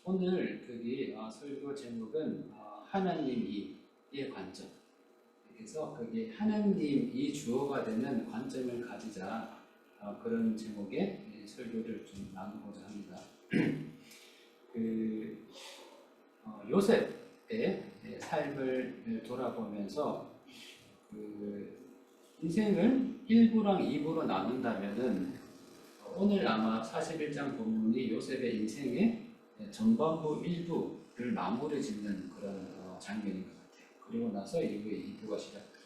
오늘 거기 설교 제목은 하나님이의 관점. 그래서 거기 하나님이 주어가 되는 관점을 가지자 그런 제목의 설교를 좀 나누고자 합니다. 요셉의 삶을 돌아보면서 인생을 1부랑 2부로 나눈다면은 오늘 아마 41장 본문이 요셉의 인생의 전반부 1부를 마무리 짓는 그런 장면인 것 같아요. 그리고 나서 이후에 2부가 시작돼요.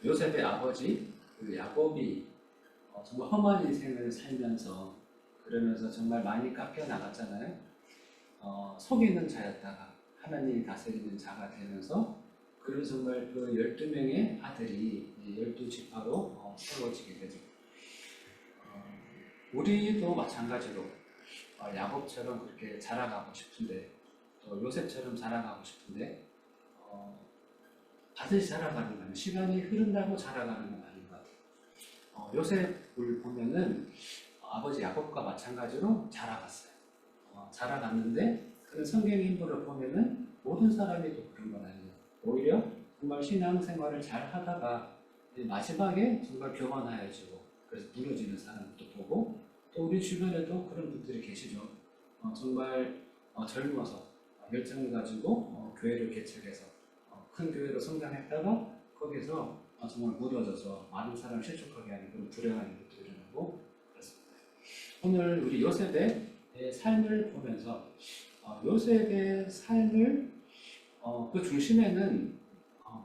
요셉의 아버지 야곱이 정말 험한 인생을 살면서 그러면서 정말 많이 깎여 나갔잖아요. 속이는 자였다가 하나님이 다스리는 자가 되면서 그런 정말 그 12명의 아들이 12지파로 세워지게 되죠. 우리도 마찬가지로 야곱처럼 그렇게 자라가고 싶은데 또 요셉처럼 자라가고 싶은데 반드시 자라가는 건 시간이 흐른다고 자라가는 건 아닌 것 같아요. 요셉을 보면은 아버지 야곱과 마찬가지로 자라갔어요. 자라갔는데 그런 성경의 인물을 보면은 모든 사람이 또 그런 건 아니에요. 오히려 정말 신앙생활을 잘 하다가 마지막에 정말 교만하여지고 그래서 무너지는 사람도 보고 또 우리 주변에도 그런 분들이 계시죠. 정말 젊어서 열정을 가지고 교회를 개척해서 큰 교회로 성장했다가 거기서 정말 무너져서 많은 사람을 실족하게 하는 그런 불행한 일들이 일어나고 그렇습니다. 오늘 우리 요셉의 삶을 보면서 요셉의 삶을 그 중심에는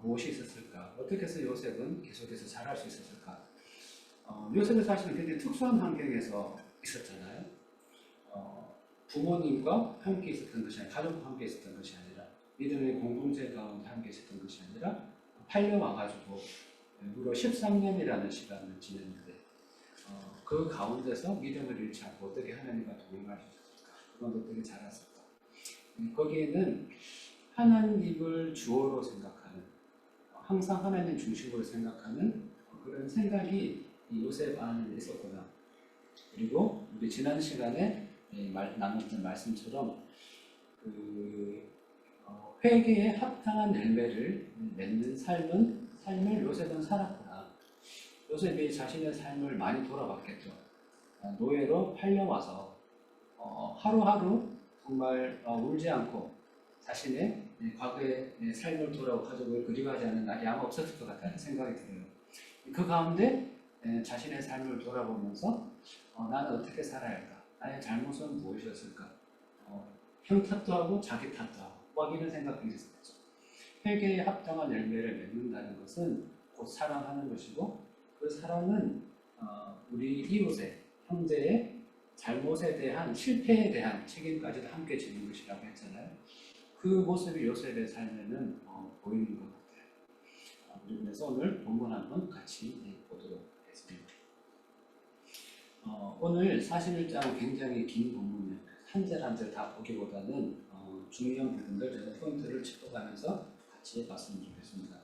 무엇이 있었을까? 어떻게 해서 요셉은 계속해서 자랄 수 있었을까? 요셉은 사실은 굉장히 특수한 환경에서 있었잖아요. 부모님과 함께 있었던 것이 아니라 가족과 함께 있었던 것이 아니라 믿음의 공동체 가운데 함께 있었던 것이 아니라 팔려와가지고 무려 13년이라는 시간을 지냈는데 그 가운데서 믿음을 잃지 않고 어떻게 하나님과 동행할 수 있었을까? 그건 어떻게 자랐을까? 거기에는 하나님을 주어로 생각하는 항상 하나님 중심으로 생각하는 그런 생각이 요셉 안에 있었구나. 그리고 우리 지난 시간에 나눴던 말씀처럼 회개에 합당한 열매를 맺는 삶을 요셉은 살았구나. 요셉이 자신의 삶을 많이 돌아봤겠죠. 노예로 팔려와서 하루하루 정말 울지 않고 자신의 과거의 삶을 돌아오고 가족을 그리워하지 않는 날이 아마 없었을 것 같다는 생각이 들어요. 그 가운데 자신의 삶을 돌아보면서 나는 어떻게 살아야 할까? 나의 잘못은 무엇이었을까? 형 탓도 하고 자기 탓도 하고 막 이런 생각이 있었죠. 회개에 합당한 열매를 맺는다는 것은 곧 사랑하는 것이고 그 사랑은 우리 이웃의 형제의 잘못에 대한 실패에 대한 책임까지도 함께 지는 것이라고 했잖아요. 그 모습이 요셉의 삶에는 보이는 것 같아요. 그래서 오늘 본문 한번 같이 보도록 하겠습니다. 오늘 41장 굉장히 긴 본문이에요. 한 절 한 절 다 보기보다는 중요한 부분들 제가 포인트를 짚어가면서 같이 봤으면 좋겠습니다.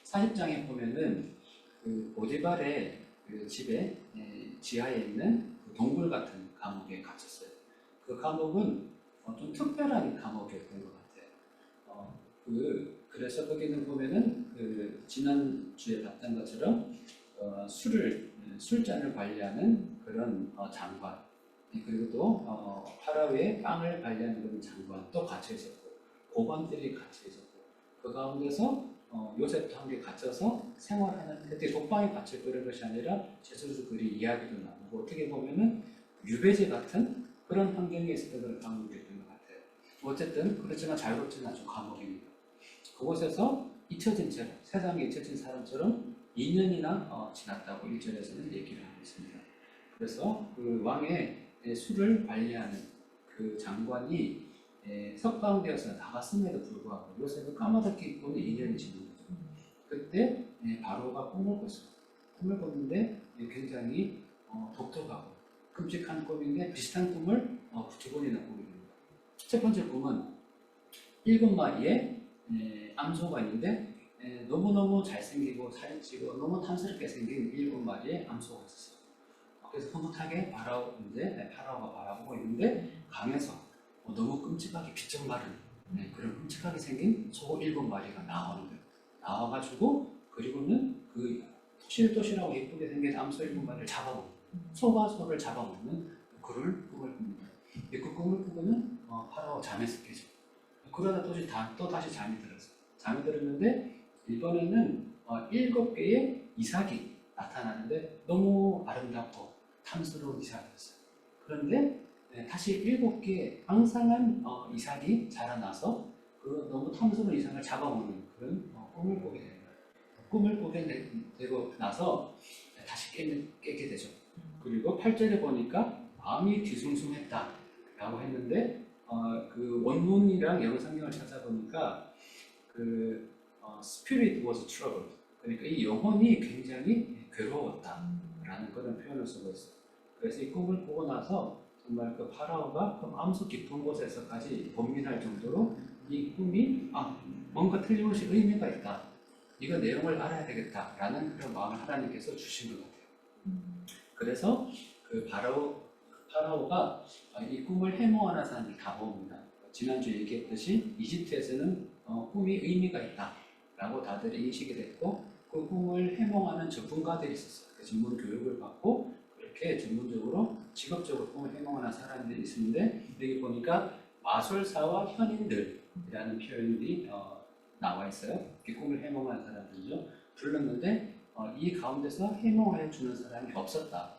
40장에 보면은 그 보디발의 그 집에 지하에 있는 그 동굴 같은 감옥에 갇혔어요. 그 감옥은 좀 특별한 감옥이었던 것 같아요. 그래서 거기는 보면은 그 지난주에 봤던 것처럼 술잔을 관리하는 그런 장관, 그리고 또 파라오의 빵을 관리하는 그런 장관 또 갇혀 있었고 고관들이 갇혀 있었고 그 가운데서 요셉도 함께 갇혀서 생활하는 그때 독방에 갇혀 그런 것이 아니라 제수도 그리 이야기도 나오고 어떻게 보면은 유배지 같은 그런 환경에 있었던 그런 감옥이었던 것 같아요. 어쨌든 그렇지만 자유롭지는 않죠. 감옥이니까. 그곳에서 잊혀진 채로 세상에 잊혀진 사람처럼 2년이나 지났다고 1절에서는 얘기를 하고 있습니다. 그래서 그 왕의 술을 관리하는 그 장관이 석방되어서 나갔음에도 불구하고 요셉은 까마득히 입고는 2년이 지난 거죠. 그때 바로가 꿈을 꿨어요. 꿈을 꿨는데 굉장히 독특하고 끔찍한 꿈인데 비슷한 꿈을 두 번이나 꾸게 됩니다. 첫 번째 꿈은 7마리의 암소가 있는데 너무너무 잘생기고 살찌고 너무 탐스럽게 생긴 7마리의 암소가 있었어요. 그래서 흐뭇하게 파라오가 바라보고 있는데 강에서 너무 끔찍하게 비쩍 마른 그런 끔찍하게 생긴 소 7마리가 나오는 거예요. 나와가지고 그리고는 그 토실토실하고 예쁘게 생긴 암소 7마리를 잡아먹는 소가 소를 잡아먹는 그런 꿈을 꿉니다. 그 꿈을 꾸고는 파라오 잠에서 깨죠. 그러다 또 다시 잠이 들었어요. 잠이 들었는데 이번에는 7개의 이삭이 나타나는데 너무 아름답고 탐스러운 이삭이었어요. 그런데 다시 7개의 앙상한 이삭이 자라나서 그 너무 탐스러운 이삭을 잡아먹는 그런 꿈을 꾸게 됩니다. 꿈을 꾸게 되고 나서 다시 깨게 되죠. 그리고 8절에 보니까 마음이 뒤숭숭했다 라고 했는데 그 원문이랑 영어 성경을 찾아보니까 그 spirit was troubled, 그러니까 이 영혼이 굉장히 괴로웠다라는 그런 표현을 쓰고 있어요. 그래서 이 꿈을 꾸고 나서 정말 그 파라오가 그 마음속 깊은 곳에서까지 번민할 정도로 이 꿈이 뭔가 틀림없이 의미가 있다, 이거 내용을 알아야 되겠다라는 그런 마음을 하나님께서 주신 것 같아요. 그래서 그 파라오가 이 꿈을 해몽하는 사람들 다 모읍니다. 지난주에 얘기했듯이 이집트에서는 꿈이 의미가 있다라고 다들 인식이 됐고 그 꿈을 해몽하는 전문가들이 있었어요. 그 전문 교육을 받고 그렇게 전문적으로 직업적으로 꿈을 해몽하는 사람들이 있는데 여기 보니까 마술사와 현인들이라는 표현이 나와 있어요. 이 꿈을 해몽하는 사람들이죠. 불렀는데 이 가운데서 해몽하여 주는 사람이 없었다.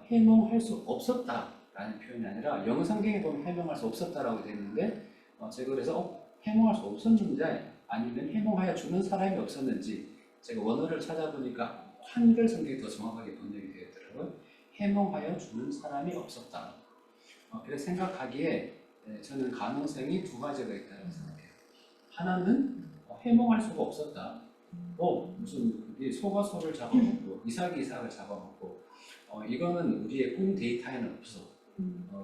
해몽할 수 없었다라는 표현이 아니라 영어 성경에 보면 해몽할 수 없었다라고 되어 있는데 제가 그래서 해몽할 수 없었는지 아니면 해몽하여 주는 사람이 없었는지 제가 원어를 찾아보니까 한글 성경이 더 정확하게 번역이 되어 있더라고요. 해몽하여 주는 사람이 없었다. 그래서 생각하기에 저는 가능성이 두 가지가 있다고 생각해요. 하나는 해몽할 수가 없었다. 무슨 소가 소를 잡아먹고 이삭이 이삭을 잡아먹고 이거는 우리의 꿈 데이터에는 없어.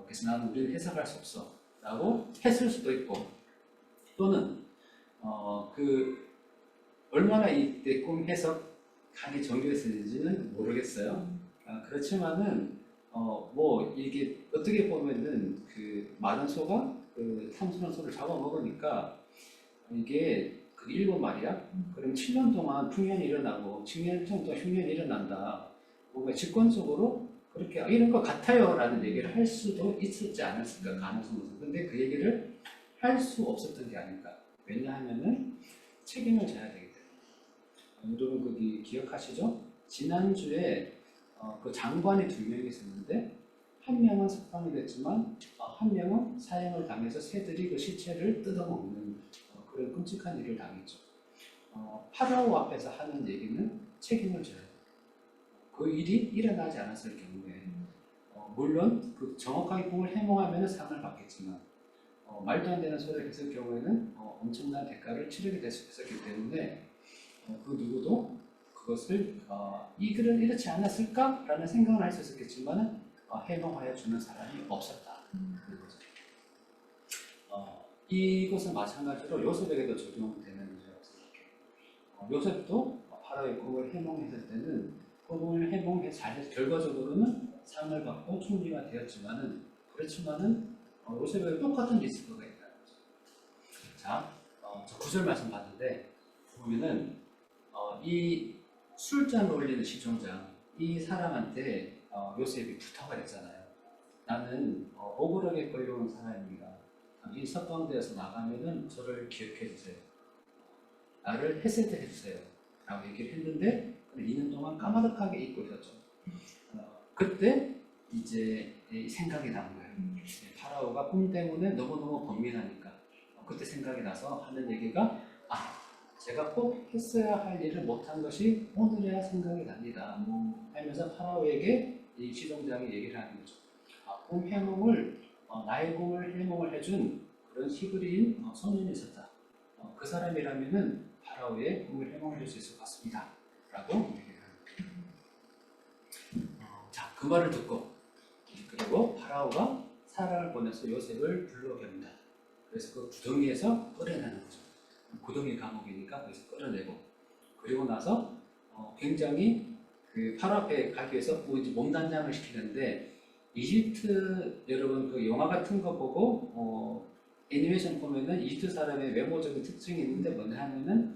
그래서 나는 우리는 해석할 수 없어 라고 했을 수도 있고, 또는 그 얼마나 이때 꿈 해석하기 정교했는지는 모르겠어요. 그렇지만은 뭐 이게 어떻게 보면은 그 많은 소가 그 탐스러운 소를 잡아먹으니까 이게 그 7마리야? 그럼 7년 동안 풍년이 일어나고 7년 정도 흉년이 일어난다. 뭔가 직관적으로 그렇게 이런 것 같아요 라는 얘기를 할 수도 있었지 않았을까, 가능성은. 근데 그 얘기를 할 수 없었던 게 아닐까. 왜냐하면은 책임을 져야 되기 때문에. 여러분 거기 기억하시죠? 지난주에 그 장관이 2명이 있었는데 한 명은 석방이 됐지만 한 명은 사형을 당해서 새들이 그 시체를 뜯어먹는 그런 끔찍한 일을 당했죠. 파라오 앞에서 하는 얘기는 책임을 져야 돼요. 그 일이 일어나지 않았을 경우에 물론 그 정확하게 꿈을 해몽하면 상을 받겠지만 말도 안 되는 소리를 했을 경우에는 엄청난 대가를 치르게 될 수 있었기 때문에 그 누구도 그것을 이 글은 이렇지 않았을까? 라는 생각을 할 수 있었겠지만 해몽하여 주는 사람이 없었다. 그거죠. 이것은 마찬가지로 요셉에게도 적용되는 문제라고 생각해요. 요셉도 파라오의 꿈을 해몽했을 때는 꿈을 해몽해 잘 결과적으로는 상을 받고 총리가 되었지만은, 그렇지만은 요셉에게 똑같은 리스크가 있다는 거죠. 자, 저 9절 말씀 봤는데 보면은 이 술잔을 올리는 시종장, 이 사람한테 요셉이 부탁을 했잖아요. 나는 억울하게 끌려온 사람입니다. 이 석방되어서 나가면은 저를 기억해 주세요. 나를 해세해 주세요. 라고 얘기를 했는데 2년 동안 까마득하게 잊고 있었죠. 그때 이제 생각이 난 거예요. 파라오가 꿈 때문에 너무너무 번민하니까 그때 생각이 나서 하는 얘기가 제가 꼭 했어야 할 일을 못한 것이 오늘이야 생각이 납니다. 하면서 파라오에게 이 시종장이 얘기를 하는 거죠. 꿈 해몽을 나의 꿈을 해몽을 해준 그런 히브리인 소년이 있었다. 그 사람이라면은 파라오의 꿈을 해몽해 줄 수 있을 것 같습니다. 라고 얘기를 합니다. 자, 그 말을 듣고 그리고 파라오가 사람을 보내서 요셉을 불러갑니다. 그래서 그 구덩이에서 끌어내는 거죠. 구덩이 감옥이니까 거기서 끌어내고, 그리고 나서 굉장히 그 파라오 앞에 가기 위해서 몸단장을 시키는데 이집트 여러분 그 영화 같은 거 보고 애니메이션 보면은 이집트 사람의 외모적인 특징이 있는데 뭐냐 하면은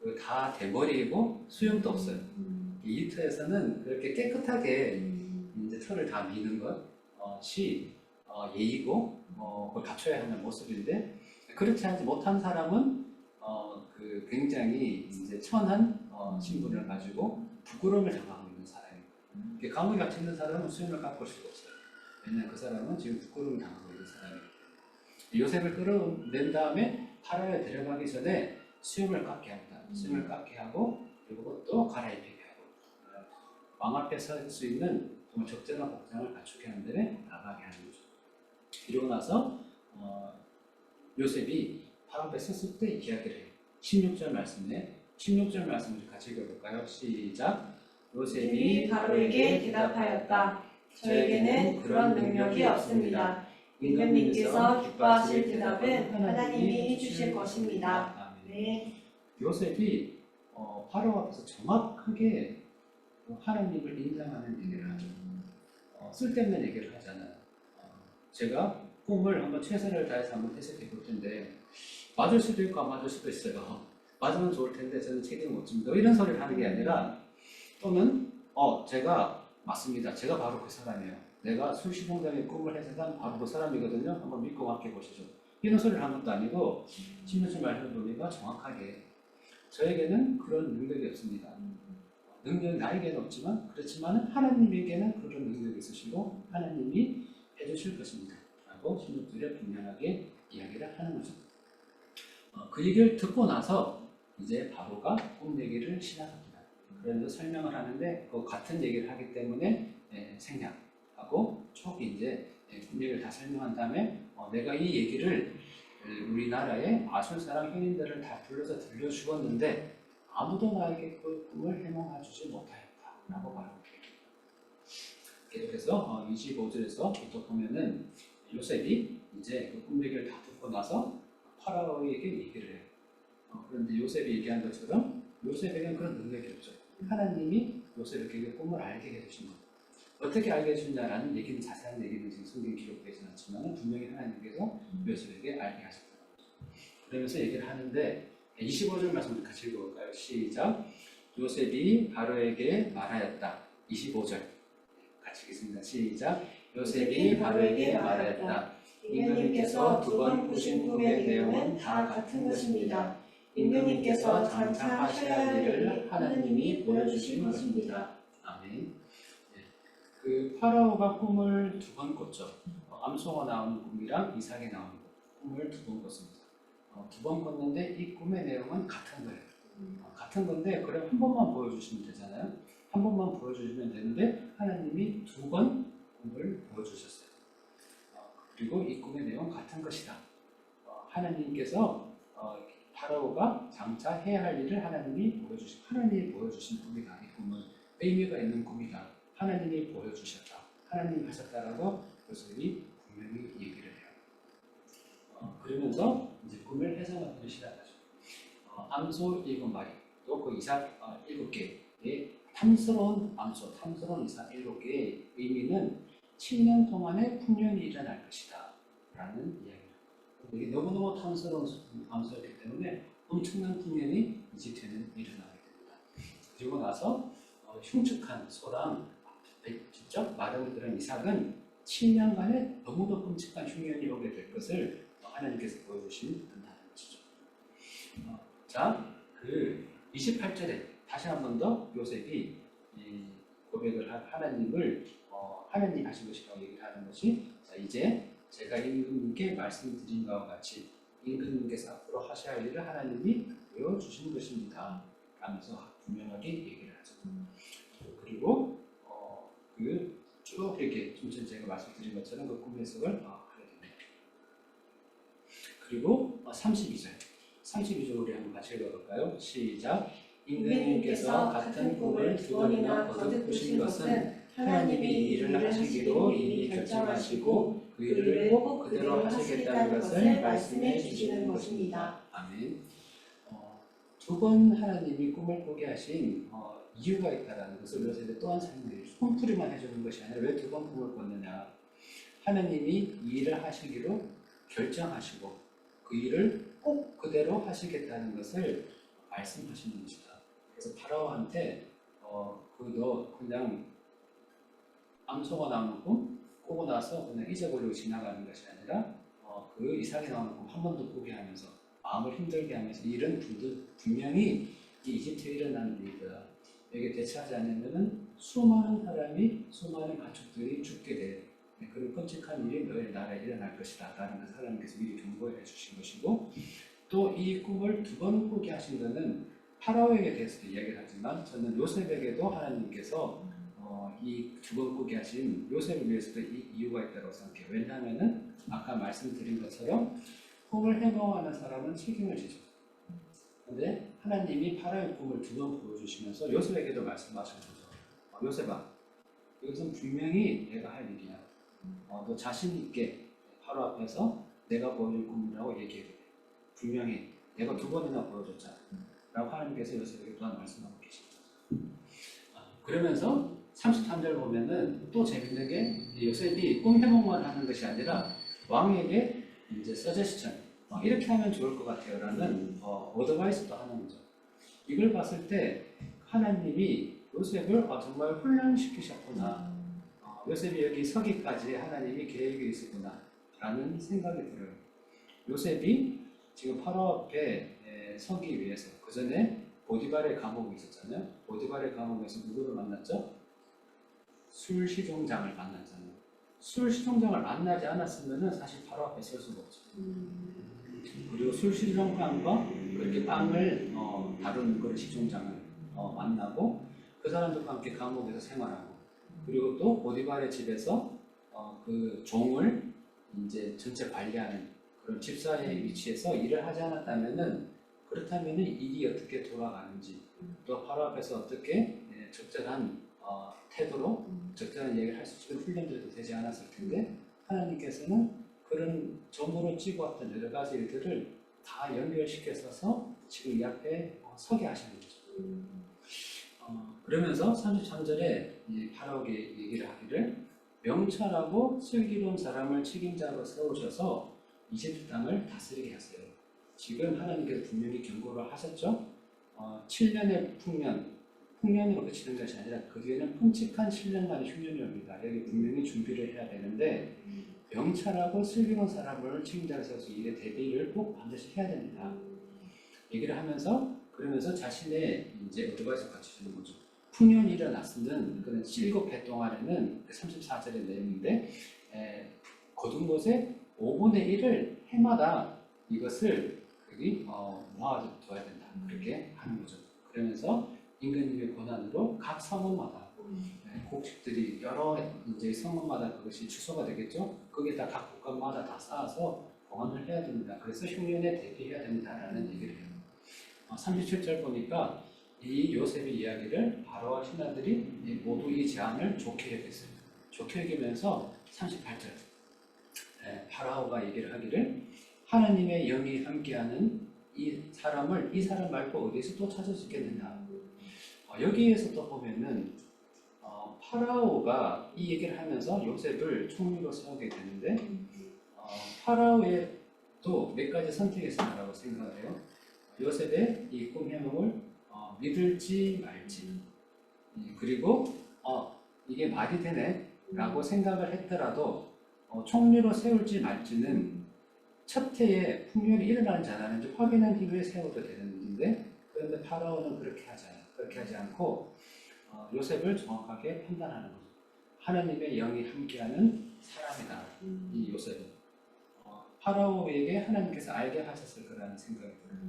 그 다 대머리이고 수염도 없어요. 이집트에서는 그렇게 깨끗하게 이제 털을 다 미는 것이 예의고 그걸 갖춰야 하는 모습인데 그렇지 않지 못한 사람은 그 굉장히 이제 천한 신분을 가지고 부끄러움을 당하고 있는 사람입니다. 감옥에 갇혀 있는 사람은 수염을 깎을 수가 없어요. 왜냐하면 그 사람은 지금 부끄러움을 당하고 있는 사람이에요. 요셉을 끌어낸 다음에 파라오에 데려가기 전에 수염을 깎게 합니다. 수염을 깎게 하고 그리고 또 갈아입히게 하고 왕 앞에 설 수 있는 정말 적절한 복장을 갖추게 한 다음에 나가게 하는 거죠. 이러고 나서 요셉이 파라오 앞에 섰을 때 이야기를 해요. 16절 말씀을 같이 읽어볼까요? 시작. 요셉이 바로에게 대답하였다. 저에게는 그런 능력이 없습니다. 임금님께서 기뻐하실 대답은 하나님이 해주실 것입니다. 네. 요셉이 파라오 앞에서 정확하게 하나님을 인정하는 얘기를 하죠. 쓸데없는 얘기를 하잖아요. 제가 꿈을 한번 최선을 다해서 한번 해석해 볼 텐데 맞을 수도 있고 안 맞을 수도 있어요. 맞으면 좋을 텐데 저는 책임을 못 집니다. 이런 소리를 하는 게 아니라 또는 제가 맞습니다. 제가 바로 그 사람이에요. 내가 술시공장의 꿈을 해석한 바로 그 사람이거든요. 한번 믿고 맡겨보시죠. 이런 소리를 한 것도 아니고 16절 말씀을 보니까 정확하게 저에게는 그런 능력이 없습니다. 능력이 나에게는 없지만 그렇지만 하나님에게는 그런 능력이 있으시고 하나님이 해주실 것입니다. 라고 16절에 분명하게 이야기를 하는 거죠. 그 얘기를 듣고 나서 이제 바로가 꿈 얘기를 시작합니다. 그래서 설명을 하는데 그 같은 얘기를 하기 때문에 생략하고 쭉 이제 꿈 얘기를 다 설명한 다음에 내가 이 얘기를 우리나라의 아술 사람 형님들을 다 불러서 들려주었는데 아무도 나에게 그 꿈을 해몽해 주지 못하였다라고 말합니다. 계속해서 25절에서 보면은 요셉이 이제 그 꿈 얘기를 다 듣고 나서 파라오에게 얘기를 해요. 그런데 요셉이 얘기한 것처럼 요셉에게는 그런 능력이 없죠. 하나님이 요셉에게 꿈을 알게 해주신 것. 어떻게 알게 해주냐라는 얘기는 자세한 얘기는 지금 성경에 기록되지 않지만 분명히 하나님께서 요셉에게 알게 하셨다는 거죠. 그러면서 얘기를 하는데 25절 말씀을 같이 읽어볼까요? 시작. 요셉이 바로에게 말하였다. 25절 같이 읽겠습니다. 시작. 요셉이 바로에게 말하였다. 임금님께서 두 번 꾸신 꿈의 내용은 다 같은 것입니다. 임금님께서 장차 하셔야 할 일을 하나님이 보여주신 것입니다. 아멘. 그 파라오가 꿈을 두 번 꿨죠. 암송어 나오는 꿈이랑 이삭에 나오는 꿈을 두 번 꿨습니다. 두 번 꿨는데 이 꿈의 내용은 같은 거예요. 같은 건데 그럼 한 번만 보여주시면 되잖아요. 한 번만 보여주시면 되는데 하나님이 두 번 꿈을 보여주셨어요. 그리고 이 꿈의 내용은 같은 것이다. 하나님께서 파라오가 장차 해야 할 일을 하나님이 보여주신 꿈이다. 이 꿈은 의미가 있는 꿈이다. 하나님이 보여주셨다. 하나님이 하셨다라고 요셉이 분명히 얘기를 해요. 그러면서 이제 꿈을 해석하기 시작하죠. 암소 7마리, 또 그 이삭 7개의 탐스러운 암소, 탐스러운 이삭 7개의 의미는 7년 동안의 풍년이 일어날 것이다 라는 이야기입니다. 이게 너무너무 탐스러운 암소였기 때문에 엄청난 풍년이 이집트에는 일어나게 됩니다. 그리고 나서 흉측한 소랑 직접 마당을 들은 이삭은 7년간의 너무도 끔찍한 흉년이 오게 될 것을 하나님께서 보여주신 듯한 것이죠. 자, 그 28절에 다시 한 번 더 요셉이 고백을 한 하나님을 하나님 하신 것이라고 얘기를 하는 것이 자, 이제 제가 임금님께 말씀드린 것과 같이 임금님께서 앞으로 하셔야 할 일을 하나님이 보여주신 것입니다. 라면서 분명하게 얘기를 하죠. 그리고 쭉 이렇게 좀 전에 제가 말씀드린 것처럼 그 꿈 해석을 하게 됩니다. 그리고 32절 우리 한번 같이 읽어볼까요? 시작. 임금님께서 같은 꿈을 두 번이나 거듭 꾸신 것은 하나님이 이 일을 하시기로 이미 결정하시고 그 일을 꼭 그대로 하시겠다는 것을 말씀해 주시는 것입니다. 아멘. 두 번 하나님이 꿈을 꾸게 하신 이유가 있다는 것을 요셉에 또한 설명해 주죠. 꿈풀이만 해주는 것이 아니라 왜 두 번 꿈을 꿨느냐. 하나님이 이 일을 하시기로 결정하시고 그 일을 꼭 그대로 하시겠다는 것을 말씀하시는 것이다. 그래서 파라오한테 너 그냥 암소가 나오는 꿈 꾸고 나서 그냥 잊어버리고 지나가는 것이 아니라 그 이상이 나오는 꿈 한 번 더 꾸게 하면서 마음을 힘들게 하면서 일은 분명히 이 이집트에 일어나는 일이다. 여기에 대처하지 않으면 수많은 사람이 수많은 가축들이 죽게 될 그런 끔찍한 일이 너희 나라에 일어날 것이다 라는 것을 하나님께서 미리 경고해 주신 것이고 또 이 꿈을 두 번 꾸게 하신 것은 파라오에게 대해서도 이야기를 하지만 저는 요셉에게도 하나님께서 이 두 번 꾸게 하신 요셉을 위해서도 이 이유가 있다고 생각해요. 왜냐하면 아까 말씀드린 것처럼 꿈을 해몽하는 사람은 책임을 지죠. 근데 하나님이 파라오의 꿈을 두 번 보여주시면서 요셉에게도 말씀하신 거죠. 요셉아, 이것은 분명히 내가 할 일이야. 너 자신 있게 바로 앞에서 내가 보여줄 꿈이라고 얘기해. 분명히 내가 두 번이나 보여줬잖아. 라고 하나님께서 요셉에게 또한 말씀하고 계십니다. 그러면서 33절 보면은 또 재밌는 게 요셉이 꿈 해몽만 하는 것이 아니라 왕에게 이제 서제스천 이렇게 하면 좋을 것 같아요 라는 어드바이스도 하는 거죠. 이걸 봤을 때 하나님이 요셉을 정말 훈련시키셨구나. 요셉이 여기 서기까지 하나님이 계획이 있었구나 라는 생각이 들어요. 요셉이 지금 파라오 앞에 서기 위해서 그 전에 보디발의 감옥에 있었잖아요. 보디발의 감옥에서 누구를 만났죠? 술시종장을 만났잖아요. 술시종장을 만나지 않았으면 사실 파라오 앞에 설 수가 없죠. 그리고 술시종장과 그렇게 빵을 다루는 그런 시종장을 만나고 그 사람들과 함께 감옥에서 생활하고 그리고 또 보디발의 집에서 그 종을 이제 전체 관리하는 그런 집사의 위치에서 일을 하지 않았다면은 그렇다면은 일이 어떻게 돌아가는지 또 바로 앞에서 어떻게 적절한 태도로 적절한 얘기를 할 수 있는 훈련들도 되지 않았을 텐데 하나님께서는 그런 점으로 찍어왔던 여러 가지 일들을 다 연결시켜서 지금 이 앞에 서게 하시는 거죠. 그러면서 33절에 파라오에게 얘기를 하기를 명철하고 슬기로운 사람을 책임자로 세우셔서 이집트 땅을 다스리게 하세요. 지금 하나님께서 분명히 경고를 하셨죠. 7년의 풍년으로 그치는 것이 아니라 그 뒤에는 끔찍한 7년간의 흉년이 옵니다. 여기 분명히 준비를 해야 되는데 명철하고 슬기로운 사람을 책임자로 세워서 일에 대비를 꼭 반드시 해야 됩니다. 얘기를 하면서 그러면서 자신의 이제 어드바이스 같이 주는 거죠. 풍년이 일어났으면 그는 7해 동안에는 34절의 내용인데 거둔 것에 5분의 1을 해마다 이것을 여기 모아둬야 된다. 그렇게 하는 거죠. 그러면서 임금님의 권한으로 각 성읍마다 곡식들이 여러 이제 성읍마다 그것이 추소가 되겠죠. 거기에다 각 국가마다 다 쌓아서 보관을 해야 됩니다. 그래서 흉년에 대비해야 된다라는 얘기를 해요. 37절 보니까 이 요셉의 이야기를 바로와 신하들이 모두 이 제안을 좋게 여겼어요. 좋게 여기면서 38절 파라오가 얘기를 하기를 하나님의 영이 함께하는 이 사람 말고 어디서 또 찾을 수 있겠느냐. 여기에서 또 보면은 파라오가 이 얘기를 하면서 요셉을 총리로 세우게 되는데 파라오의 또 몇 가지 선택이 있었다고 생각을 해요. 요셉의 이 꿈 해몽을 믿을지 말지 그리고 이게 말이 되네 라고 생각을 했더라도 총리로 세울지 말지는 첫 해에 풍년이 일어나는지 안 하는지 확인한 이후에 세워도 되는데 그런데 파라오는 그렇게 하지 않고 요셉을 정확하게 판단하는 거죠. 하나님의 영이 함께하는 사람이다. 이 요셉은 파라오에게 하나님께서 알게 하셨을 거라는 생각이 들어요.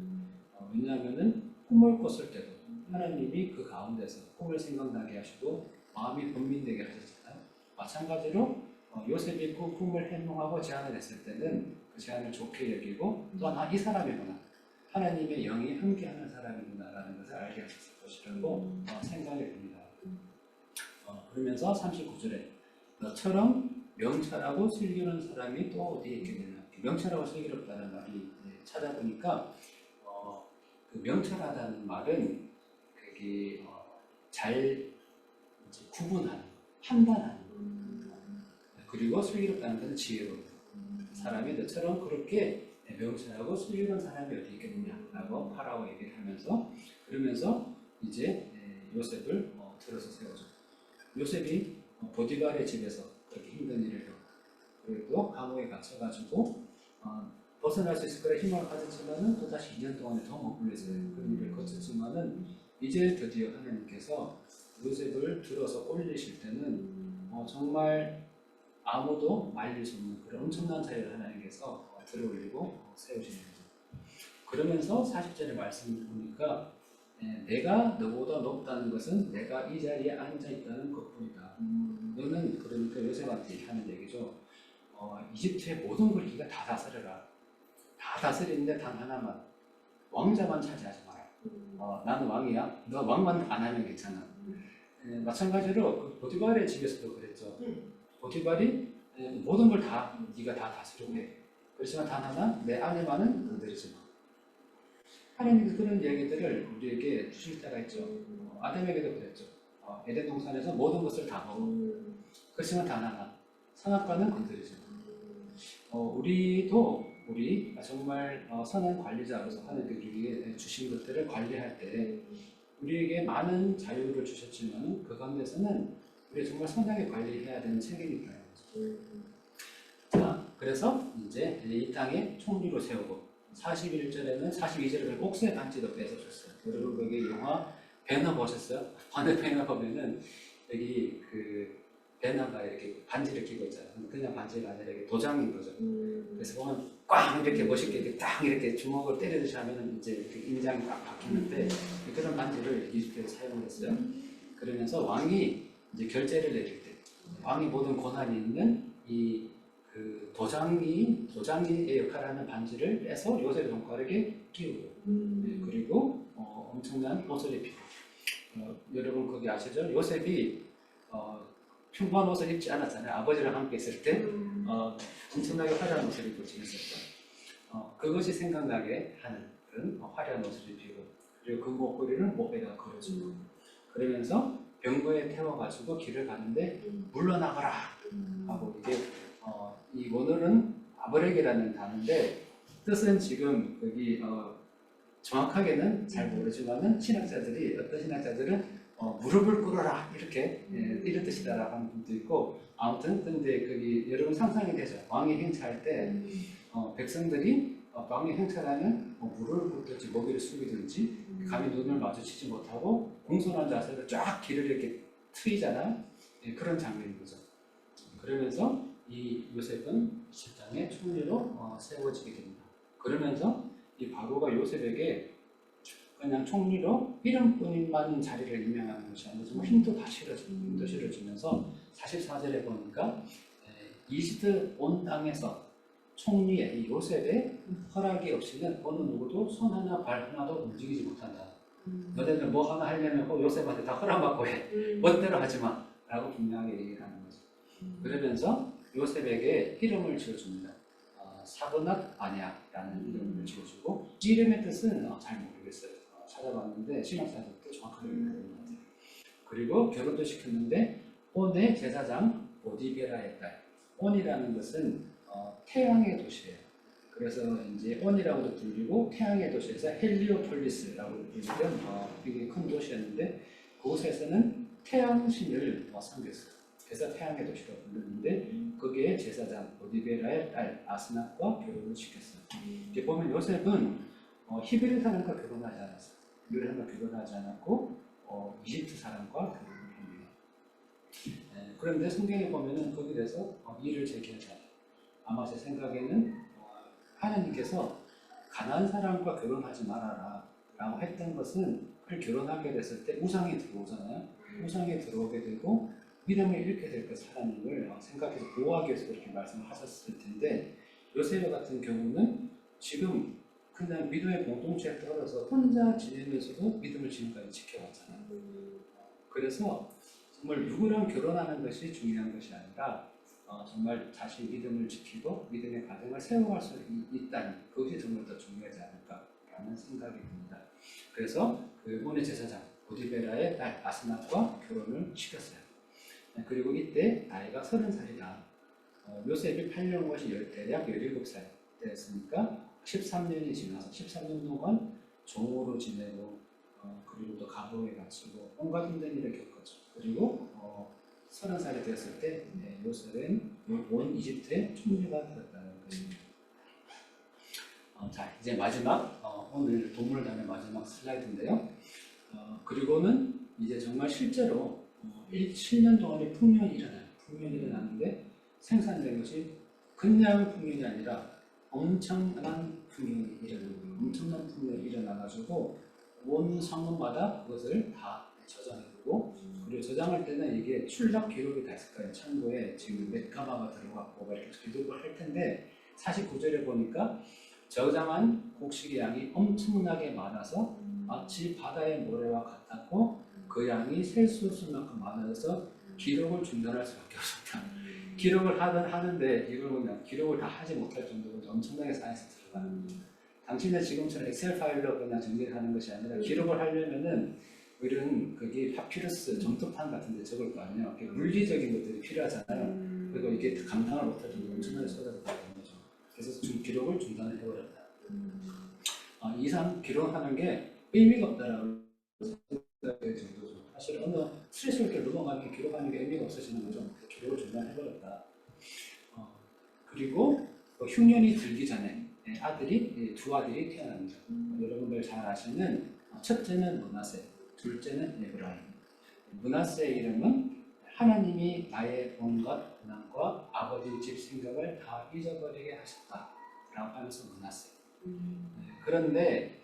왜냐하면은 꿈을 꿨을 때도 하나님이 그 가운데서 꿈을 생각나게 하시고 마음이 번민되게 하셨잖아요. 마찬가지로 요셉이 그 꿈을 해몽하고 제안을 했을 때는 그 제안을 좋게 여기고 또한 이 사람이구나. 하나님의 영이 함께하는 사람이구나 라는 것을 알게 하셨을 것이라고 생각이 듭니다. 그러면서 39절에 너처럼 명철하고 슬기로운 사람이 또 어디에 있겠느냐. 명철하고 슬기롭다는 말이 찾아보니까 그 명철하다는 말은 그게 잘 구분하는, 판단하는 거. 그리고 슬기롭다는 것은 지혜로운 사람이 너처럼 그렇게 명철하고 슬기로운 사람이 어디 있겠느냐라고 파라오 얘기를 하면서 그러면서 이제 요셉을 들어서 세워줘. 요셉이 보디발의 집에서 그렇게 힘든 일을 했고 그리고 감옥에 갇혀가지고 벗어날 수 있을 거라 희망을 가졌지만은 또다시 2년 동안에 더 머물러서 그런 일을 거쳤지만은 이제 드디어 하나님께서 요셉을 들어서 올리실 때는 정말 아무도 말릴 수 없는 그런 엄청난 자리를 하나님께서 들어올리고 세우시는 거죠. 그러면서 40절의 말씀을 보니까 내가 너보다 높다는 것은 내가 이 자리에 앉아 있다는 것뿐이다. 너는 그러니까 요셉한테 하는 얘기죠. 이집트의 모든 걸 네가 다 다스려라. 다 다스리는데 단 하나만 왕자만 차지하지 마라. 나는 왕이야. 너 왕만 안 하면 괜찮아. 마찬가지로 그 보디발의 집에서도 그랬죠. 보디발이 모든 걸 다 네가 다 다스려고 해. 그렇지만 단 하나 내 아내만은 건드리지 마. 하나님께서 그런 얘기들을 우리에게 주실 때가 있죠. 아담에게도 그랬죠. 에덴 동산에서 모든 것을 다 먹어. 그렇지만 단 하나 선악과는 건드리지 마. 우리도 정말 선한 관리자로서 하나님께서 우리에게 주신 것들을 관리할 때 우리에게 많은 자유를 주셨지만 그 가운데서는 우리 정말 선하게 관리해야 되는 책임이 있다는 거죠. 자, 그래서 이제 이 땅에 총리로 세우고 41절에는 42절에는 옥새 반지도 뺏어줬어요. 그리고 거기 영화 배너 보셨어요? 어느 배너 보면은 여기 그 배너가 이렇게 반지를 끼고 있잖아요. 그냥 반지가 아니라 이렇게 도장인 거죠. 그래서 보면 꽝 이렇게 멋있게 이렇게 딱 이렇게 주먹을 때리듯이 하면은 이제 이렇게 인장이 딱 바뀌는데 그런 반지를 이집트에서 사용했어요. 그러면서 왕이 이제 결제를 내릴 때 왕이 모든 권한이 있는 이 그 도장의 역할을 하는 반지를 빼서 요셉의 손가락에 끼우고 그리고 엄청난 옷을 입히고 여러분 거기 아시죠? 요셉이 평범한 옷을 입지 않았잖아요. 아버지랑 함께 있을 때 엄청나게 화려한 옷을 입고 지냈었죠. 그것이 생각나게 하는 그런 화려한 옷을 입히고 그리고 그 목걸이를 목에다가 걸어주고 그러면서 병거에 태워가지고 길을 가는데 물러나거라 하고 이게 이 원어는 아브렉이라는 단어인데 뜻은 지금 여기 정확하게는 잘 모르지만은 신학자들이 어떤 신학자들은 무릎을 꿇어라 이렇게 이런 뜻이다라고 하는 분도 있고 아무튼 근데 거기 여러분 상상이 되죠. 왕이 행차할 때 백성들이 왕이 행차하면 무릎을 꿇든지 먹이를 숙이든지 감히 눈을 마주치지 못하고 공손한 자세로 쫙 길을 이렇게 트이잖아요. 그런 장면인 거죠. 그러면서 이 요셉은 식당의 총리로 세워지게 됩니다. 그러면서 이 바로가 요셉에게 그냥 총리로 이름뿐만 자리를 임명하는 것이 아니라 정말 힘도 실어주면서 44절에 보니까 이집트 온 땅에서 총리의 이 요셉의 허락이 없이는 어느 누구도 손 하나 발 하나도 움직이지 못한다. 너네들 뭐 하나 하려면 요셉한테 다 허락받고 해. 멋대로 하지 마. 라고 분명하게 얘기를 하는 거죠. 그러면서 요셉에게 이름을 지어줍니다. 사브낫 아냐라는 이름을 지어주고 이름의 뜻은 잘 모르겠어요. 찾아봤는데 신학자들도 정확하게 모르는 것 같아요. 그리고 결혼도 시켰는데 온의 제사장 보디베라의 딸. 온이라는 것은 태양의 도시예요. 그래서 이제 온이라고도 불리고 태양의 도시에서 헬리오폴리스라고 불리던 굉장히 큰 도시였는데 그곳에서는 태양신을 섬겼어요. 그래서 태양의 도시로 불렀는데 거기에 제사장 보디베라의 딸 아스낫과 결혼을 시켰어요. 이제 보면 요셉은 히브리 사람과 결혼하지 않았어요. 히브리 사람과 결혼하지 않았고 이집트 사람과 결혼을 합니다. 그런데 성경에 보면은 거기에 대해서 이의를 제기하지 않아요. 아마 제 생각에는 하나님께서 가난한 사람과 결혼하지 말아라 라고 했던 것은 그를 결혼하게 됐을 때 우상이 들어오잖아요. 우상이 들어오게 되고 믿음을 잃게 될 것을 하나님을 생각해서 보호하기 위해서 그렇게 말씀을 하셨을 텐데 요셉 같은 경우는 지금 그냥 믿음의 공동체에 떨어져서 혼자 지내면서도 믿음을 지금까지 지켜왔잖아요. 그래서 정말 누구랑 결혼하는 것이 중요한 것이 아니라 정말 자신 믿음을 지키고 믿음의 가정을 세워갈 수 있다니 그것이 정말 더 중요하지 않을까라는 생각이 듭니다. 그래서 그 온의 제사장 보디베라의 딸 아스낫과 결혼을 시켰어요. 그리고 이때 나이가 30살이다. 요셉이 팔려온 것이 대략 17살 때였으니까 13년이 지나서 13년 동안 종으로 지내고 그리고 또 감옥에 갇히고 온갖 힘든 일을 겪었죠. 그리고 30살이 되었을 때 요셉은 온 이집트의 총리가 되었다는 것입니다. 자, 이제 마지막 오늘 동물단의 마지막 슬라이드인데요. 그리고는 이제 정말 실제로 7년 동안의 풍년이 일어나요. 풍년이 일어나는데 생산된 것이 그냥 풍년이 아니라 엄청난 풍년이 일어나요. 엄청난 풍년이 일어나가지고 온 성문마다 그것을 다 저장해두고, 그리고 저장할 때는 이게 출력 기록이 다 있을 거예요. 창고에 지금 몇 가마가 들어갔고 이렇게 기록을 할 텐데 49절에 보니까 저장한 곡식의 양이 엄청나게 많아서 마치 바다의 모래와 같았고 그 양이 셀 수 없을 만큼 많아져서 기록을 중단할 수밖에 없었다. 기록을 하는데 이걸 그냥 기록을 다 하지 못할 정도로 엄청나게 쌓여서 들어가는 거죠. 당신의 지금처럼 엑셀 파일로 그냥 정리를 하는 것이 아니라 기록을 하려면은 이런 그게 파피루스 점토판 같은 데 적을 거 아니에요. 물리적인 것들이 필요하잖아요. 그리고 이게 감당을 못할 정도로 엄청나게 쏟아졌다는 거죠. 그래서 기록을 중단을 해버렸다. 이상 기록하는 게 의미가 없다라고 생각될 정도죠. 사실 어느 스트레스를 이렇게 넘어가면 기록하는 게 의미가 없어지는 거죠. 기록을 중단해버렸다. 그리고 흉년이 들기 전에 두 아들이 태어납니다. 여러분들 잘 아시는 첫째는 므낫세, 둘째는 에브라임. 므낫세의 이름은 하나님이 나의 온갖 고난과 아버지 집 생각을 다 잊어버리게 하셨다라고 하면서 므낫세. 그런데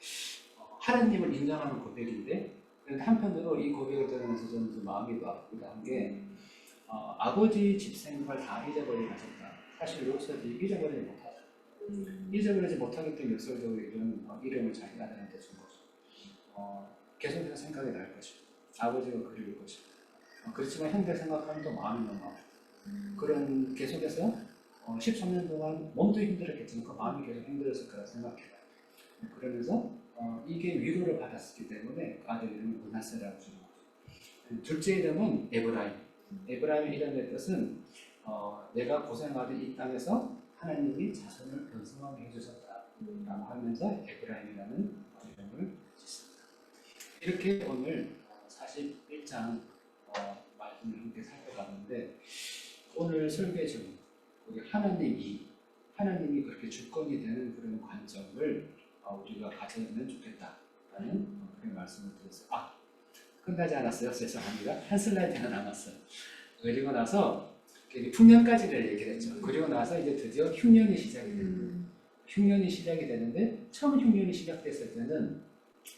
하나님을 인정하는 고백인데, 한편으로 이 고백을 들으면서 좀 마음이 아프기도 한 게 아버지 집 생각을 다 잊어버리게 하셨다. 사실 요셉이 잊어버리지 못하죠. 잊어버리지 못하기 때문에 역설적으로 이런 이름을 자기 아들한테 준 거죠. 계속해서 생각이 날 것이고 아버지가 그리울 것이고 그렇지만 현대 생각하면 또 마음이 너무 아프고 그런 계속해서 13년 동안 몸도 힘들었겠지만 그 마음이 계속 힘들었을 거라 생각해요. 그러면서 이게 위로를 받았기 때문에 그 아들 이름을 므낫세라고 주는 거죠. 둘째 이름은 에브라임. 에브라임의 이름의 뜻은 내가 고생하던 이 땅에서 하나님이 자손을 번성하게 해주셨다라고 하면서 에브라임이라는 이름을 짓습니다. 이렇게 오늘 41장 말씀을 함께 살펴봤는데, 오늘 설교의 제목, 우리 하나님이 그렇게 주권이 되는 그런 관점을 우리가 가져면 좋겠다라는 그런 말씀을 드렸어요. 끝나지 않았어요. 죄송합니다. 한 슬라이드가 남았어요. 그리고 나서 풍년까지를 얘기를 했죠. 그리고 나서 이제 드디어 흉년이 시작이 되는 거예요. 흉년이 시작이 되는데 처음 흉년이 시작됐을 때는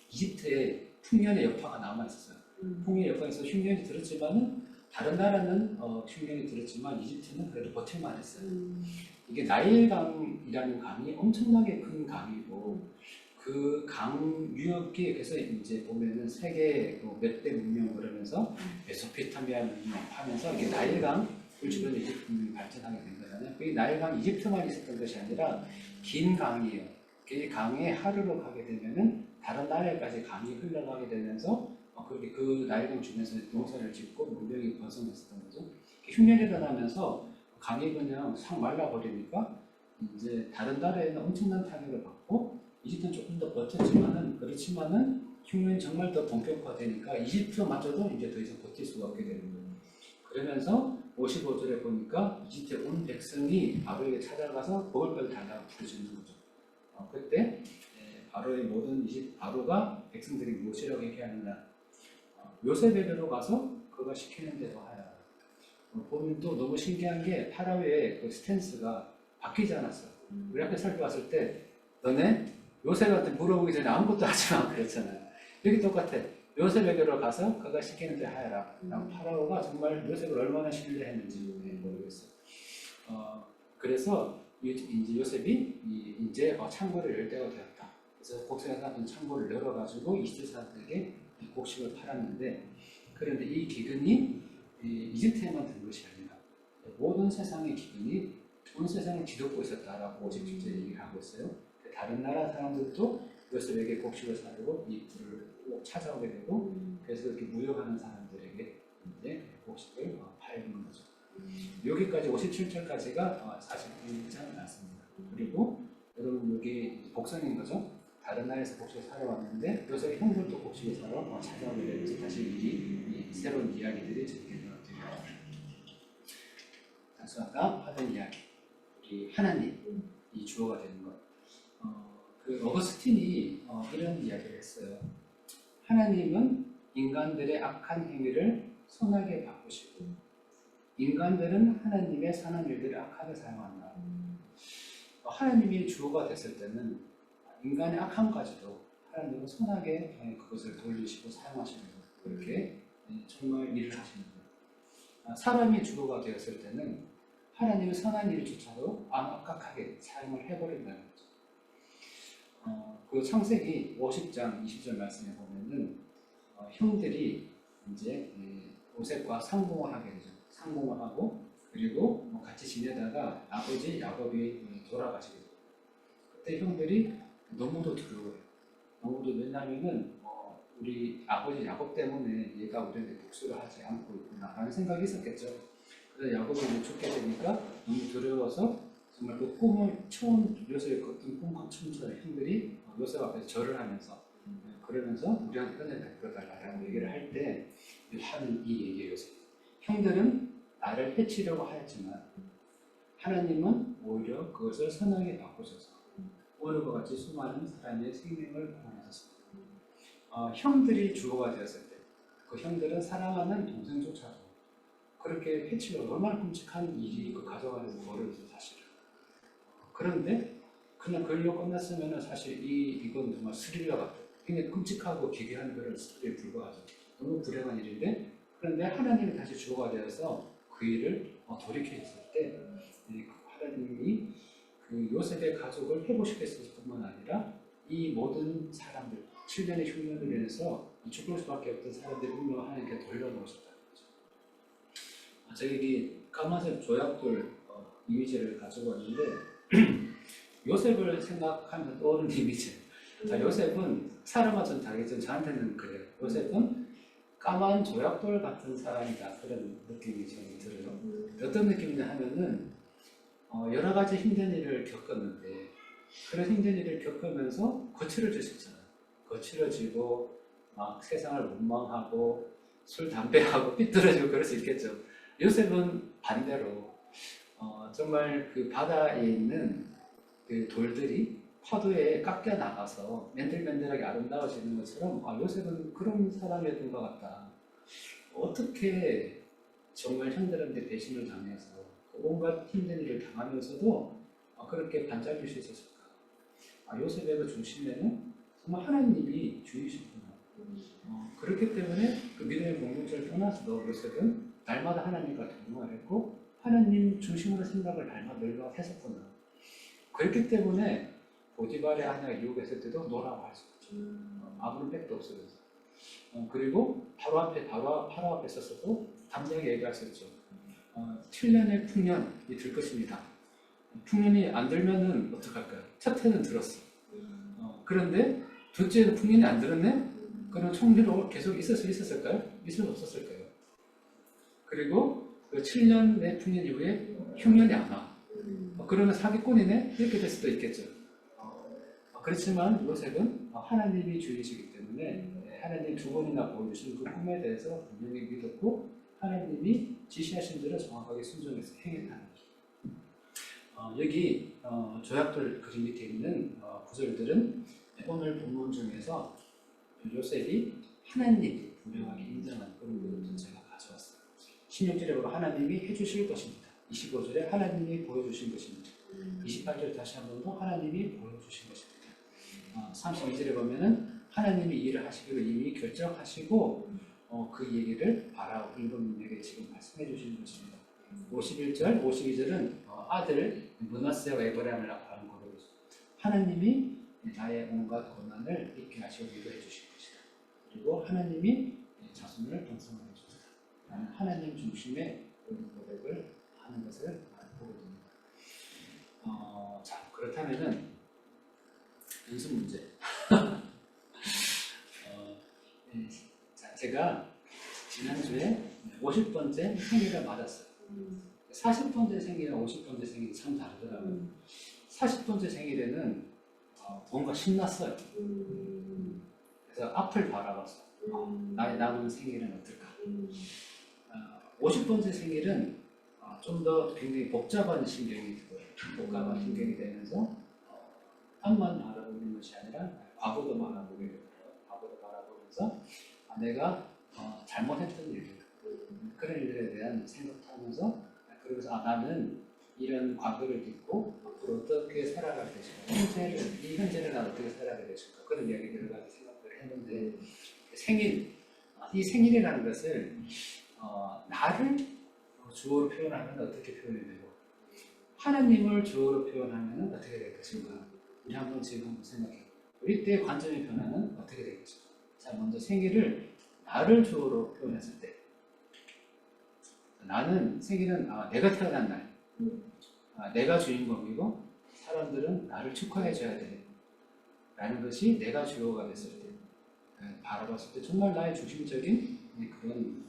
이집트에 풍년의 여파가 남아있었어요. 풍년의 여파가 있어서 흉년이 들었지만은 다른 나라는 흉년이 들었지만 이집트는 그래도 버틸만 했어요. 이게 나일강이라는 강이 엄청나게 큰 강이고 그 강 유역에 그래서 이제 보면은 세계 몇대 문명 그러면서 메소포타미아 문명 하면서 이게 나일강을 주변에 이집트 문명이 발전하게 된 거잖아요. 이 나일강 이집트만 있었던 것이 아니라 긴 강이에요. 그 강에 하루로 가게 되면은 다른 나라에까지 강이 흘러가게 되면서 그렇게 그 나일강 주변에서 농사를 짓고 문명이 번성했었던 거죠. 흉년이 일어나면서 강이 그냥 싹 말라버리니까 이제 다른 나라에는 엄청난 타격을 받고 이집트는 조금 더 버텼지만은 그렇지만은 흉년이 정말 더 본격화되니까 이집트마저도 이제 더 이상 버틸 수가 없게 되는 거예요. 그러면서 55절에 보니까 이집트의 온 백성이 바로에게 찾아가서 먹을 걸 달라고 부르짖는 거죠. 그때 바로의 모든 바로가 백성들이 무엇이라고 얘기하느냐, 요셉에게로 가서 그가 시키는 대로 하여라. 보면 또 너무 신기한 게 파라오의 그 스탠스가 바뀌지 않았어요. 우리 앞에 살펴봤을 때 너네 요셉한테 물어보기 전에 아무것도 하지 마 그랬잖아요. 여기 똑같아. 요셉에게로 가서 그가 시키는 대로 하여라. 파라오가 정말 요셉을 얼마나 신뢰했는지 모르겠어요. 그래서 이제 요셉이 이제 창고를 열 때가 되었다. 그래서 곡식에서 창고를 열어가지고 이집트 사람들에게 곡식을 팔았는데, 그런데 이 기근이 이집트에만 든 것이 아니라 모든 세상의 기근이 온 세상을 뒤덮고 있었다라고 57절 얘기를 하고 있어요. 다른 나라 사람들도 요셉에게 곡식을 사려고 이 불을 꼭 찾아오게 되고, 그래서 이렇게 무역하는 사람들에게 이제 곡식을 팔는 거죠. 여기까지 57절까지가 41장 말씀입니다. 그리고 여러분 여기 복선인 거죠? 다른 나라에서 복식에 살아왔는데 요새 형들도 복식에 살아 찾아오게 되면서 다시 이 새로운 이야기들이 전개되어요. 아까 하던 이야기, 우리 하나님이 주어가 되는 것. 그 어거스틴이 이런 이야기를 했어요. 하나님은 인간들의 악한 행위를 선하게 바꾸시고 인간들은 하나님의 선한 일들을 악하게 사용한다. 하나님이 주어가 됐을 때는 인간의 악함까지도 하나님은 선하게 그것을 돌리시고 사용하시는 그렇게 정말 일을 하시는 거예요. 사람이 주어가 되었을 때는 하나님의 선한 일조차도 악하게 사용을 해버린다는 거죠. 그 창세기 50장 20절 말씀에 보면은 형들이 이제 요셉과 상봉을 하게 되죠. 상봉을 하고 그리고 같이 지내다가 아버지 야곱이 돌아가시게 돼요. 그때 형들이 너무도 두려워요. 너무도 왜냐하면은 우리 아버지 야곱 때문에 얘가 우리한테 복수를 하지 않고 있구나라는 생각이 있었겠죠. 그래서 야곱이 죽게 되니까 너무 두려워서 정말 그 꿈을 처음 요셉이 꿨던 꿈과 춤처럼 형들이 요셉 앞에서 절을 하면서 그러면서 우리한테 은혜를 베풀어달라고 얘기를 할 때 하는 이 얘기예요. 요셉. 형들은 나를 해치려고 하였지만 하나님은 오히려 그것을 선하게 바꾸셔서 오늘과 같이 수많은 사람의 생명을 구원하셨습니다. 형들이 주어가 되었을 때 그 형들은 사랑하는 동생조차도 그렇게 해치려고 얼마나 끔찍한 일이 그 가져가려고 어려워서 사실은. 그런데 그냥 그 일로 끝났으면 사실 이건 정말 스릴러 같아요. 굉장히 끔찍하고 기괴한 그런 스토리에 불과하죠. 너무 불행한 일인데 그런데 하나님이 다시 주어가 되어서 그 일을 돌이켰을 때 하나님이 그 요셉의 가족을 회복시켰을 뿐만 아니라 이 모든 사람들 7년의 흉년으로 인해서 죽을 수밖에 없던 사람들이 분명 하나님께 돌려놓으셨다는 거죠. 저기 까만색 조약돌 이미지를 가지고 왔는데 요셉을 생각하면 떠오르는 이미지. 자, 요셉은 사람과 다르게 저한테는 그래요. 요셉은 까만 조약돌 같은 사람이다 그런 느낌이 저는 들어요. 어떤 느낌이냐 하면은 여러 가지 힘든 일을 겪었는데 그런 힘든 일을 겪으면서 거칠어졌잖아요. 거칠어지고 막 세상을 원망하고 술 담배하고 삐뚤어지고 그럴 수 있겠죠. 요셉은 반대로 정말 그 바다에 있는 그 돌들이 파도에 깎여 나가서 맨들맨들하게 아름다워지는 것처럼 요셉은 그런 사람이었던 것 같다. 어떻게 정말 형들한테 배신을 당해서 온갖 힘든 일을 당하면서도 그렇게 반짝일 수 있었을까? 요셉의 그 중심에는 정말 하나님이 주이시구나. 그렇기 때문에 그 믿음의 공동체를 떠나서도 요셉은 날마다 하나님과 동행을 했고 하나님 중심으로 생각을 날마다 늘 했었구나. 그렇기 때문에 보디발의 아내가 유혹했을 때도 노라고 할 수 있죠. 아무런 백도 없으면서. 그리고 바로 앞에 있었어도 담대하게 얘기할 수 있죠. 7년의 풍년이 들 것입니다. 풍년이 안 들면은 어떡할까요? 첫 해는 들었어. 그런데 둘째는 풍년이 안 들었네? 그럼 총리로 계속 있었을까요? 있을 수 없었을까요? 그리고 그 7년의 풍년 이후에 흉년이 안 와. 그러면 사기꾼이네? 이렇게 될 수도 있겠죠. 그렇지만 요셉은 하나님이 주이시기 때문에 하나님 두 번이나 보여주신 그 꿈에 대해서 분명히 믿었고 하나님이 지시하신 대로 정확하게 순종해서 행했다는 거죠. 여기 조약돌 그림 밑에 있는 구절들은 오늘 본문 중에서 요셉이 하나님이 분명하게 인정한 그런 부분을 제가 가져왔어요. 16절에 보면 하나님이 해주실 것입니다. 25절에 하나님이 보여주신 것입니다. 28절 다시 한 번 더 하나님이 보여주신 것입니다. 32절에 보면은 하나님이 일을 하시기로 이미 결정하시고 그 얘기를 바라오 일본에게 지금 말씀해 주시는 것입니다. 51절, 52절은 아들 므낫세와 에브라임을 낳고 고백이죠. 하나님이 나의 온갖 고난을 잊게 하시고 위로해 주실 것이다. 그리고 하나님이 자손을 번성하게 해주시다. 라는 하나님 중심의 고백을 하는 것을 보게 됩니다. 자, 그렇다면은 연습 문제. 자, 제가 지난주에 50번째 생일을 맞았어요. 음. 40번째 생일이나 50번째 생일이 참 다르더라고요. 40번째 생일에는 뭔가 신났어요. 그래서 앞을 바라봤어. 나의 남은 생일은 어떨까? 50번째 생일은 좀 더 굉장히 복잡한 신경이 들고요. 복잡한 신경이 되면서 앞만 바라보는 것이 아니라 과거도 바라보게 되고요. 과거도 바라보면서 내가 잘못했던 일들, 그런 일들에 대한 생각도 하면서 그러면서 나는 이런 과거를 딛고 앞으로 어떻게 살아갈 것인가, 이 현재를 난 어떻게 살아가게 될까, 그런 이야기 여러 가지 생각들을 했는데 이 생일이라는 것을 나를 주어로 표현하면 어떻게 표현이 되고 하나님을 주어로 표현하면 어떻게 될 것인가, 우리 한번 지금 한번 생각해. 우리 때의 관점의 변화는 어떻게 될 것인가. 자, 먼저 생일을 나를 주어로 표현했을 때, 나는 생일은 내가 태어난 날, 내가 주인공이고 사람들은 나를 축하해줘야 돼 라는 것이 내가 주어가 됐을 때, 바라봤을 때 정말 나의 중심적인 그런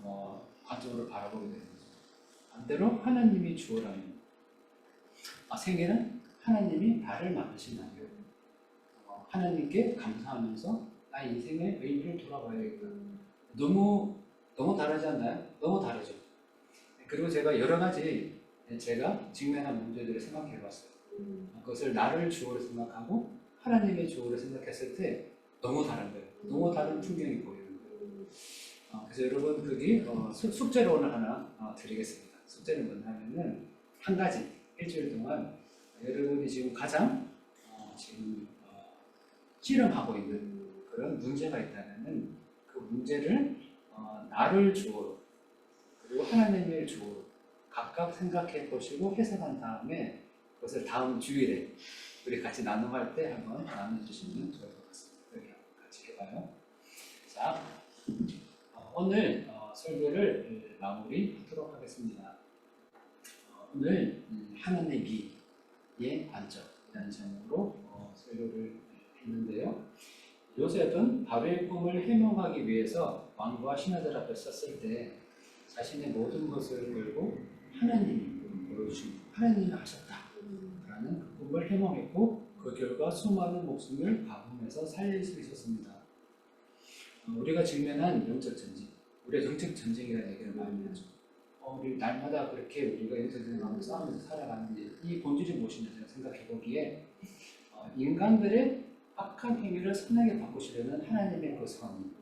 관점으로 바라보게 되는 거죠. 반대로 하나님이 주어라면 생일은 하나님이 나를 만드신 날이에요. 하나님께 감사하면서 나의 인생의 의미를 돌아봐야겠다. 너무 다르지 않나요? 너무 다르죠. 그리고 제가 여러 가지 제가 직면한 문제들을 생각해 봤어요. 그것을 나를 주어로 생각하고 하나님의 주어로 생각했을 때 너무 다른 거예요. 너무 다른 풍경이 보이는 거예요. 그래서 여러분 거기 숙제로 오늘 하나 드리겠습니다. 숙제는 뭐냐면은 한 가지 일주일 동안 여러분이 지금 가장 지금 씨름하고 있는 그런 문제가 있다면은 그 문제를 나를 주어로 그리고 하나님의 주어로 각각 생각해 보시고 해석한 다음에 그것을 다음 주일에 우리 같이 나눔할 때 한번 나눠주시면 좋을 것 같습니다. 여기 같이 해봐요. 자, 오늘 설교를 마무리하도록 하겠습니다. 오늘 하나님의 관점이라는 제목으로 설교를 했는데요. 요셉은 바로의 꿈을 해명하기 위해서 왕과 신하들 앞에 섰을 때 자신의 모든 것을 걸고 하나님이 보여주신 하나님이 하셨다라는 그 꿈을 해명했고 그 결과 수많은 목숨을 가뭄에서 살릴 수 있었습니다. 우리가 직면한 영적 전쟁, 우리가 영적 전쟁이라는 얘기를 많이 하죠. 우리 날마다 그렇게 우리가 영적 전쟁하고 싸우면서 살아가는데 이 본질이 무엇이냐 생각해 보기에 인간들의 악한 행위를 선하게 바꾸시려는 하나님의 그 선,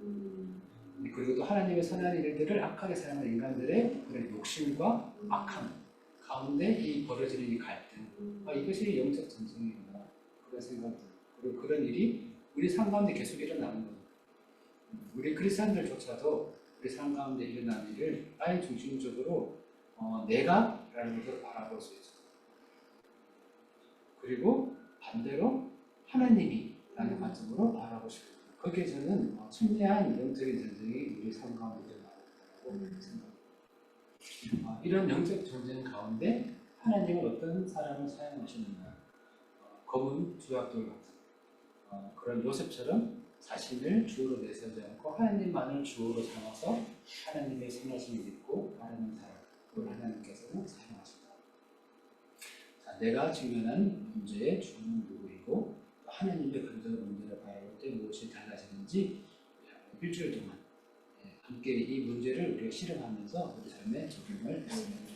그리고 또 하나님의 선한 일들을 악하게 사용하는 인간들의 그런 욕심과 악함 가운데 이 벌어지는 이 갈등, 이것이 영적 전쟁이구나 그런 생각들, 그리고 그런 일이 우리 삶 가운데 계속 일어나는 겁니다. 우리 크리스찬들조차도 우리 삶 가운데 일어나는 일을 나의 중심적으로 내가라는 것을 바라볼 수 있죠. 그리고 반대로 하나님이 라는 관점으로 바라보시고 거기에 저는 첨예한 영적인 전쟁이 우리 삶 가운데 일어나고 생각합니다. 이런 영적 전쟁 가운데 하나님은 어떤 사람을 사용하시는가, 검은 주약돌 같은 그런 요셉처럼 자신을 주어로 내세우지 않고 하나님만을 주어로 삼아서 하나님의 선하심을 믿고 따르는 사람, 그걸 하나님께서는 사용하신다. 자, 내가 직면한 문제의 주인은 누구이고 하나님의 근본 문제를 바라볼 때 무엇이 달라지는지 일주일 동안 함께 이 문제를 우리가 실험하면서 우리 삶에 적용을 했습니다.